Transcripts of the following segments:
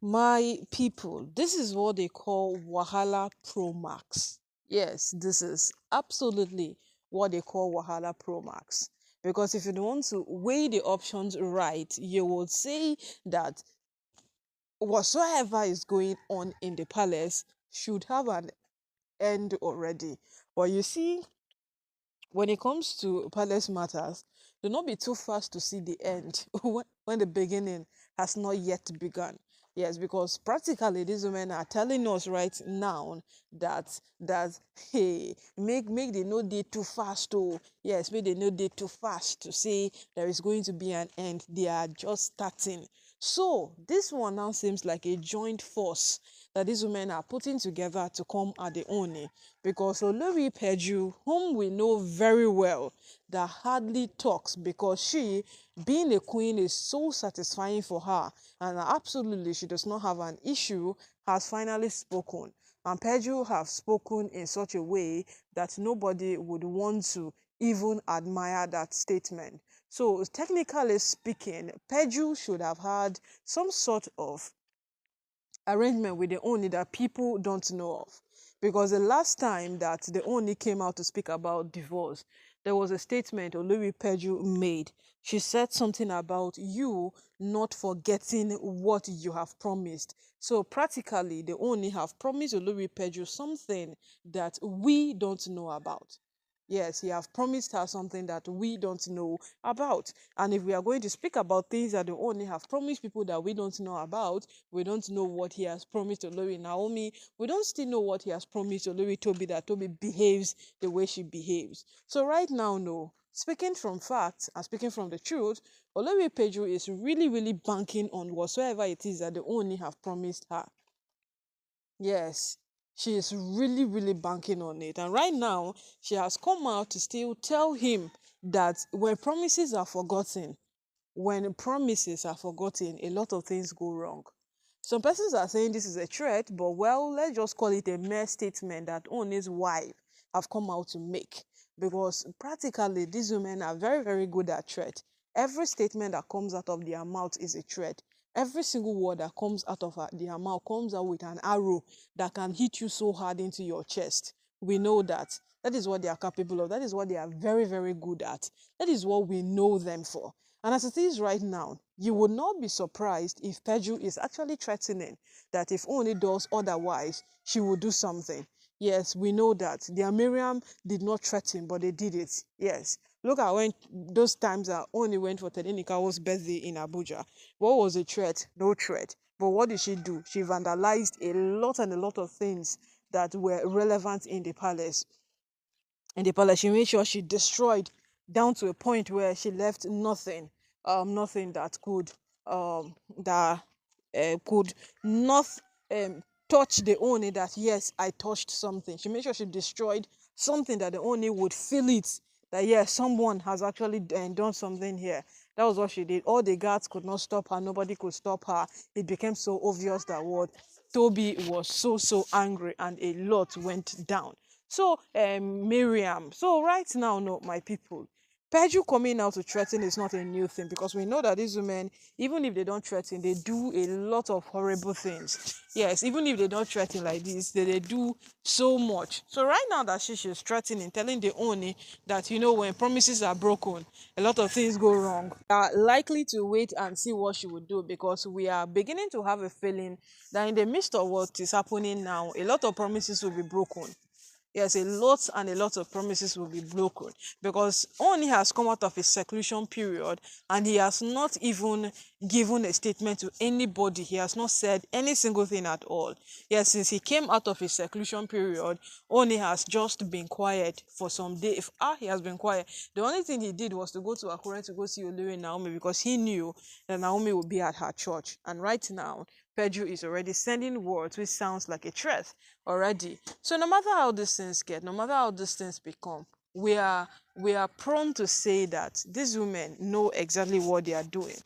My people, this is what they call Wahala Promax. Yes, this is absolutely what they call Wahala Promax. Because if you don't want to weigh the options right, you would say that whatsoever is going on in the palace should have an end already. But you see, when it comes to palace matters, do not be too fast to see the end when the beginning has not yet begun. Yes, because practically these women are telling us right now that hey, make they no day too fast. Oh, yes, make they no day too fast to say there is going to be an end. They are just starting. So this one now seems like a joint force that these women are putting together to come at the Oni, because Olori Peju, whom we know very well, that hardly talks because she, being a queen, is so satisfying for her, and absolutely she does not have an issue, has finally spoken. And Peju have spoken in such a way that nobody would want to even admire that statement. So technically speaking, Peju should have had some sort of arrangement with the Oni that people don't know of. Because the last time that the Oni came out to speak about divorce, there was a statement Olori Peju made. She said something about you not forgetting what you have promised. So practically, the Oni have promised Olori Peju something that we don't know about. Yes, he have promised her something that we don't know about. And if we are going to speak about things that the Oni have promised people that we don't know about, we don't know what he has promised to Olori Naomi. We don't still know what he has promised to Olori Toby, that Toby behaves the way she behaves. So right now, no. Speaking from facts and speaking from the truth, Olori Peju is really, really banking on whatsoever it is that the Oni have promised her. Yes, she is really, really banking on it. And right now, she has come out to still tell him that when promises are forgotten, a lot of things go wrong. Some persons are saying this is a threat, but well, let's just call it a mere statement that Oni's wife have come out to make. Because practically, these women are very, very good at threat. Every statement that comes out of their mouth is a threat. Every single word that comes out of their mouth comes out with an arrow that can hit you so hard into your chest. We know that. That is what they are capable of. That is what they are very, very good at. That is what we know them for. And as it is right now, you would not be surprised if Peju is actually threatening that if Oni does otherwise, she will do something. Yes, we know that. Their Miriam did not threaten, but they did it. Yes. Look at when those times that Oni went for Tedenikawa's birthday in Abuja. What was a threat? No threat. But what did she do? She vandalized a lot and a lot of things that were relevant in the palace. She made sure she destroyed down to a point where she left nothing, nothing that that could not touch the Oni, that yes, I touched something. She made sure she destroyed something that the Oni would feel it, that yes, someone has actually done something here. That was what she did. All the guards could not stop her. Nobody could stop her. It became so obvious that what Toby was so angry, and a lot went down. So, Miriam. So right now, no, my people, Peju coming out to threaten is not a new thing, because we know that these women, even if they don't threaten, they do a lot of horrible things. Yes, even if they don't threaten like this, they do so much. So right now that she's threatening, telling the Oni that, when promises are broken, a lot of things go wrong. We are likely to wait and see what she would do, because we are beginning to have a feeling that in the midst of what is happening now, a lot of promises will be broken. Yes, a lot and a lot of promises will be broken, because Oni has come out of his seclusion period and he has not even given a statement to anybody. He has not said any single thing at all. Yes, since he came out of his seclusion period, Oni has just been quiet for some days. He has been quiet. The only thing he did was to go to Akure to go see Olori Naomi, because he knew that Naomi would be at her church. And right now, Pedro is already sending words which sounds like a threat already. So no matter how these things get, no matter how these things become, we are prone to say that these women know exactly what they are doing.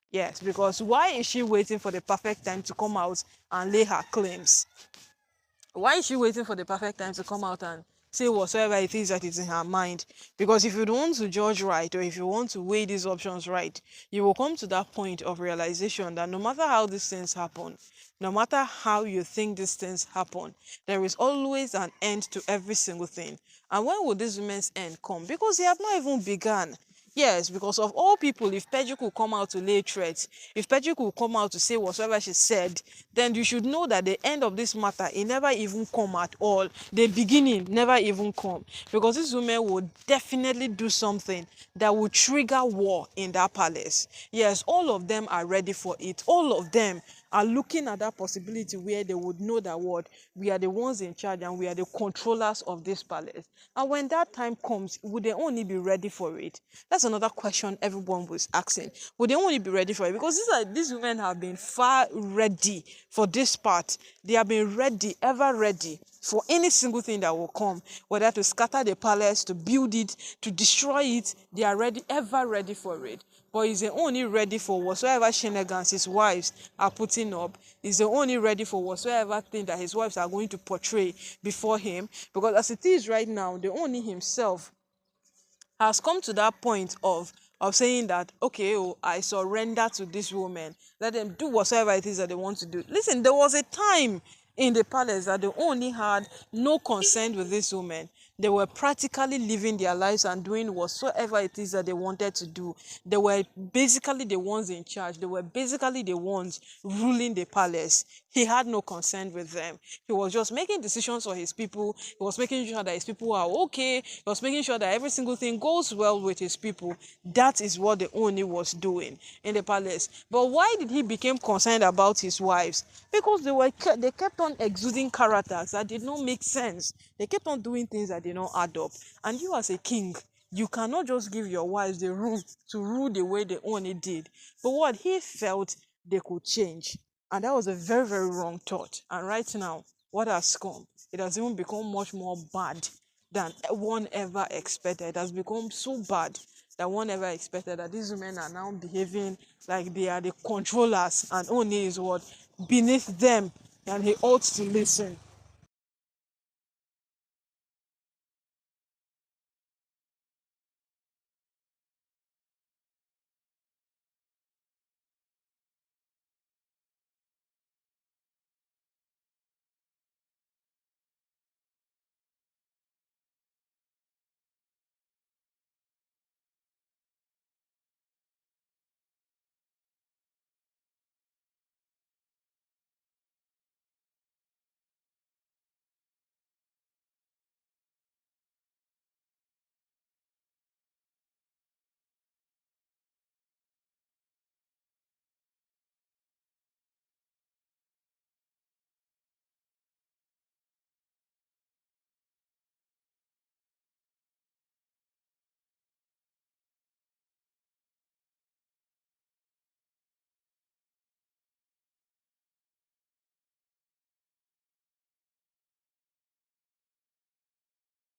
Yes, because why is she waiting for the perfect time to come out and lay her claims? Why is she waiting for the perfect time to come out and say whatsoever it is that is in her mind. Because if you don't want to judge right, or if you want to weigh these options right, you will come to that point of realization that no matter how these things happen, no matter how you think these things happen, there is always an end to every single thing. And when will this woman's end come? Because they have not even begun. Yes, because of all people, if Pedro could come out to lay threats, if Pedro could come out to say whatsoever she said, then you should know that the end of this matter, it never even come at all. The beginning never even come. Because this woman will definitely do something that will trigger war in that palace. Yes, all of them are ready for it. All of them are looking at that possibility where they would know that what we are the ones in charge and we are the controllers of this palace. And when that time comes, would they only be ready for it? That's another question everyone was asking. Would they only be ready for it? Because these women have been far ready for this part. They have been ready, ever ready for any single thing that will come, whether to scatter the palace, to build it, to destroy it. They are ready, ever ready for it. But is they only ready for whatsoever shenanigans his wives are putting up? Is they only ready for whatsoever thing that his wives are going to portray before him? Because as it is right now, the only himself has come to that point of saying that, okay, oh, I surrender to this woman. Let them do whatsoever it is that they want to do. Listen, there was a time in the palace that they only had no consent with this woman. They were practically living their lives and doing whatsoever it is that they wanted to do. They were basically the ones in charge. They were basically the ones ruling the palace. He had no consent with them. He was just making decisions for his people. He was making sure that his people are okay. He was making sure that every single thing goes well with his people. That is what the Oni was doing in the palace. But why did he become concerned about his wives? Because they kept on exuding characters that did not make sense. They kept on doing things that did not add up. And you as a king, you cannot just give your wives the room to rule the way the Oni did. But what he felt they could change. And that was a very, very wrong thought. And right now, what has come? It has even become much more bad than one ever expected. It has become so bad that one ever expected, that these women are now behaving like they are the controllers and only is what beneath them, and he ought to listen.